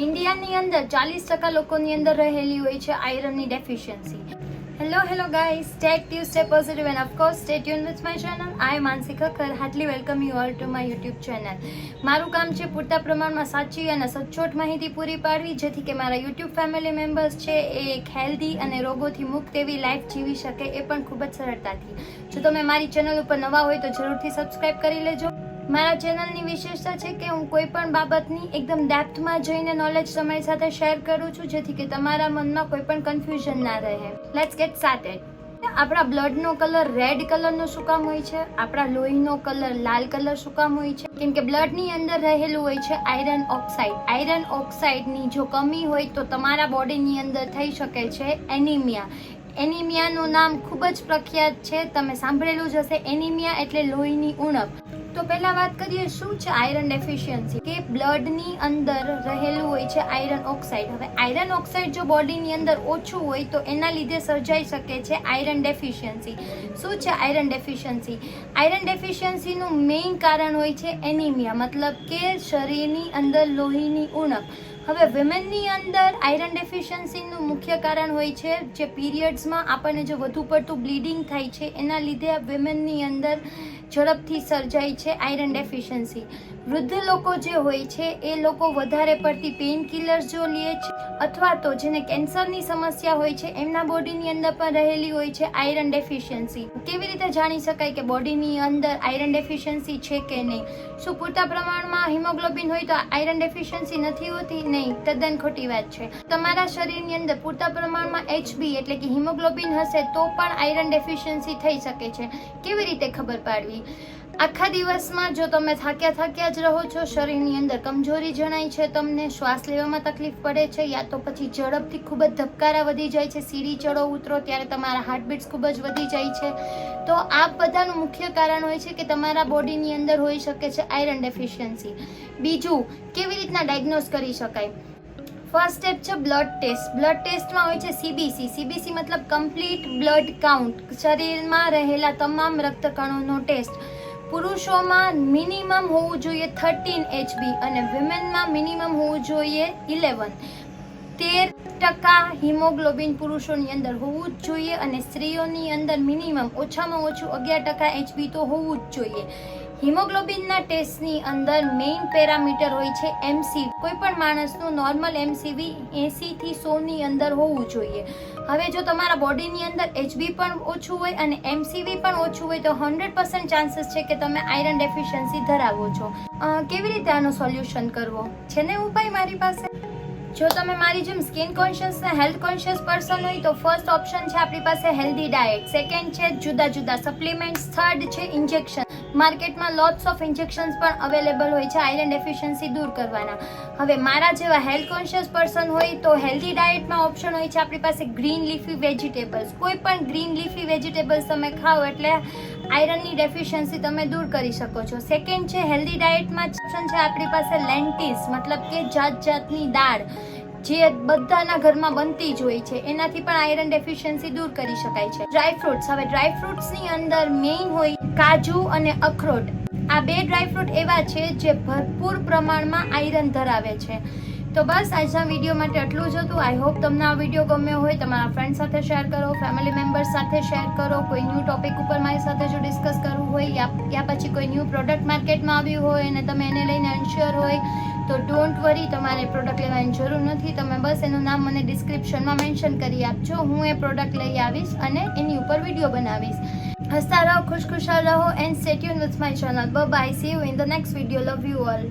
ઇન્ડિયાની અંદર 40% લોકોની અંદર રહેલી હોય છે આયરનની deficiency. Hello guys, stay active, stay positive and of course stay tuned with my channel. I am Mansi Kakkar. Heartily welcome you all to my YouTube channel. મારું કામ છે પૂરતા પ્રમાણમાં સાચી અને સચોટ માહિતી પૂરી પાડવી, જેથી કે મારા YouTube ફેમિલી મેમ્બર્સ છે એ એક હેલ્ધી અને રોગોથી મુક્ત એવી લાઈફ જીવી શકે, એ પણ ખૂબ જ સરળતાથી. જો તમે મારી ચેનલ ઉપર નવા હોય તો જરૂરથી સબસ્ક્રાઇબ કરી લેજો. મારા ચેનલની વિશેષતા છે કે હું કોઈ પણ બાબતની એકદમ ડેપ્થમાં જઈને નોલેજ તમારી સાથે શેર કરું છું, જેથી કે તમારા મનમાં કોઈ પણ કન્ફ્યુઝન ના રહે. Let's gate started. આપણા બ્લડનો કલર રેડ કલરનો શું કામ હોય છે? આપણા લોહીનો કલર લાલ કલર શું કામ હોય છે? કેમ કે બ્લડની અંદર રહેલું હોય છે આયરન ઓક્સાઇડ. આયરન ઓક્સાઇડની જો કમી હોય તો તમારા બોડીની અંદર થઈ શકે છે એનિમિયા. એનિમિયાનું નામ ખૂબ જ પ્રખ્યાત છે, તમે સાંભળેલું જ હશે. એનિમિયા એટલે લોહીની ઉણપ. તો પહેલા વાત કરીએ શું છે આયરન ડેફિશિયન્સી, કે બ્લડની અંદર રહેલું હોય છે આયરન ઓક્સાઇડ. હવે આયરન ઓક્સાઇડ જો બોડીની અંદર ઓછું હોય તો એના લીધે સર્જાઈ શકે છે આયરન ડેફિશિયન્સી. શું છે આયરન ડેફિશિયન્સી? આયરન ડેફિશિયન્સીનું મેઇન કારણ હોય છે એનિમિયા, મતલબ કે શરીરની અંદર લોહીની ઉણપ. હવે વિમેનની અંદર આયરન ડેફિશિયન્સીનું મુખ્ય કારણ હોય છે જે પીરિયડ્સમાં આપણને જો વધુ પડતું બ્લીડિંગ થાય છે એના લીધે વિમેનની અંદર ઝડપથી સર્જાય છે આયરન ડેફિશિયન્સી. વૃદ્ધ લોકો જે હોય છે એ લોકો વધારે પડતી પેઇન કિલર્સ જો લે છે, અથવા તો જેને કેન્સરની સમસ્યા હોય છે એમના બોડીની અંદર પણ રહેલી હોય છે આયરન ડેફિશિયન્સી. કેવી રીતે જાણી શકાય કે બોડીની અંદર આયરન ડેફિશિયન્સી છે કે નહીં? શું પૂરતા પ્રમાણમાં હિમોગ્લોબિન હોય તો આયરન ડેફિશિયન્સી નથી હોતી? નહીં, તદ્દન ખોટી વાત છે. તમારા શરીરની અંદર પૂરતા પ્રમાણમાં HB એટલે કે હિમોગ્લોબિન હશે તો પણ આયરન ડેફિશિયન્સી થઈ શકે છે. કેવી રીતે ખબર પાડવી? આખા દિવસમાં જો તમે થાક્યા જ રહો છો, શરીરની અંદર કમજોરી જણાય છે, તમને શ્વાસ લેવામાં તકલીફ પડે છે, યા તો પછી ઝડપથી ખૂબ જ ધબકારા વધી જાય છે, સીડી ચડો ઉતરો ત્યારે તમારા હાર્ટબીટ્સ ખૂબ જ વધી જાય છે, તો આ બધાનું મુખ્ય કારણ હોય છે કે તમારા બોડીની અંદર હોઈ શકે છે આયરન ડેફિશિયન્સી. બીજું, કેવી રીતના ડાયગ્નોઝ કરી શકાય? ફર્સ્ટ સ્ટેપ છે બ્લડ ટેસ્ટ. બ્લડ ટેસ્ટમાં હોય છે CBC. CBC મતલબ કમ્પ્લીટ બ્લડ કાઉન્ટ, શરીરમાં રહેલા તમામ રક્તકણોનો ટેસ્ટ. પુરુષોમાં મિનિમમ હોવું જોઈએ 13 HB અને વિમેનમાં મિનિમમ હોવું જોઈએ 11. 13% હિમોગ્લોબિન પુરુષોની અંદર હોવું જ જોઈએ અને સ્ત્રીઓની અંદર મિનિમમ ઓછામાં ઓછું 11% HB તો હોવું જ જોઈએ. હિમોગ્લોબિનના ટેસ્ટની અંદર મેઇન પેરામીટર હોય છે MC. કોઈ પણ માણસનું નોર્મલ MCV 80 થી 100 ની અંદર હોવું જોઈએ. હવે જો તમારા બોડીની અંદર HB પણ ઓછું હોય અને MCV પણ ઓછું હોય તો 100% ચાન્સીસ છે કે તમે આયરન ડેફિશિયન્સી ધરાવો છો. કેવી રીતે આનો સોલ્યુશન કરવો? છે ને ઉપાય મારી પાસે. જો તમે મારી જેમ સ્કિન કોન્શિયસ ને હેલ્થ કોન્શિયસ પર્સન હોય તો ફર્સ્ટ ઓપ્શન છે આપણી પાસે હેલ્ધી ડાયટ. સેકન્ડ છે જુદા જુદા સપ્લિમેન્ટ્સ. થર્ડ છે ઇન્જેક્શન. માર્કેટમાં લોટ્સ ઓફ ઇન્જેક્શન્સ પણ અવેલેબલ હોય છે આયરન ડેફિશિયન્સી દૂર કરવાના. હવે મારા જેવા હેલ્થ કોન્શિયસ પર્સન હોય તો હેલ્ધી ડાયટમાં ઓપ્શન હોય છે આપણી પાસે ગ્રીન લીફી વેજીટેબલ્સ. કોઈ પણ ગ્રીન લીફી વેજીટેબલ્સ તમે ખાઓ એટલે આયરનની ડેફિશિયન્સી તમે દૂર કરી શકો છો. સેકન્ડ છે હેલ્ધી ડાયટમાં ઓપ્શન છે આપણી પાસે લેન્ટીસ, મતલબ કે જાતની દાળ જે બધાના ઘરમાં બનતી જ હોય છે, એનાથી પણ આયરન ડેફિશિયન્સી દૂર કરી શકાય છે. ડ્રાયફ્રૂટ્સ. હવે ડ્રાયફ્રૂટ્સની અંદર મેઇન હોય કાજુ અને અખરોટ. આ બે ડ્રાયફ્રૂટ એવા છે જે ભરપૂર પ્રમાણમાં આયરન ધરાવે છે. તો બસ આજના વિડીયો માટે આટલું જ હતું. આઈ હોપ તમને આ વિડીયો ગમ્યો હોય. તમારા ફ્રેન્ડ સાથે શેર કરો, ફેમિલી મેમ્બર્સ સાથે શેર કરો. કોઈ ન્યૂ ટોપિક ઉપર મારી સાથે જો ડિસ્કસ કરવું હોય યા પછી કોઈ ન્યૂ પ્રોડક્ટ માર્કેટમાં આવ્યું હોય અને તમે એને લઈને અનશ્યોર હોય તો ડોન્ટ વરી, તમારે પ્રોડક્ટ લેવાની જરૂર નથી. તમે બસ એનું નામ મને ડિસ્ક્રિપ્શનમાં મેન્શન કરી આપજો. હું એ પ્રોડક્ટ લઈ આવીશ અને એની ઉપર વિડીયો બનાવીશ. હસતા રહો, ખુશખુશાલ રહો and stay tune with my channel. Bye bye. C you in the next video. Love you all.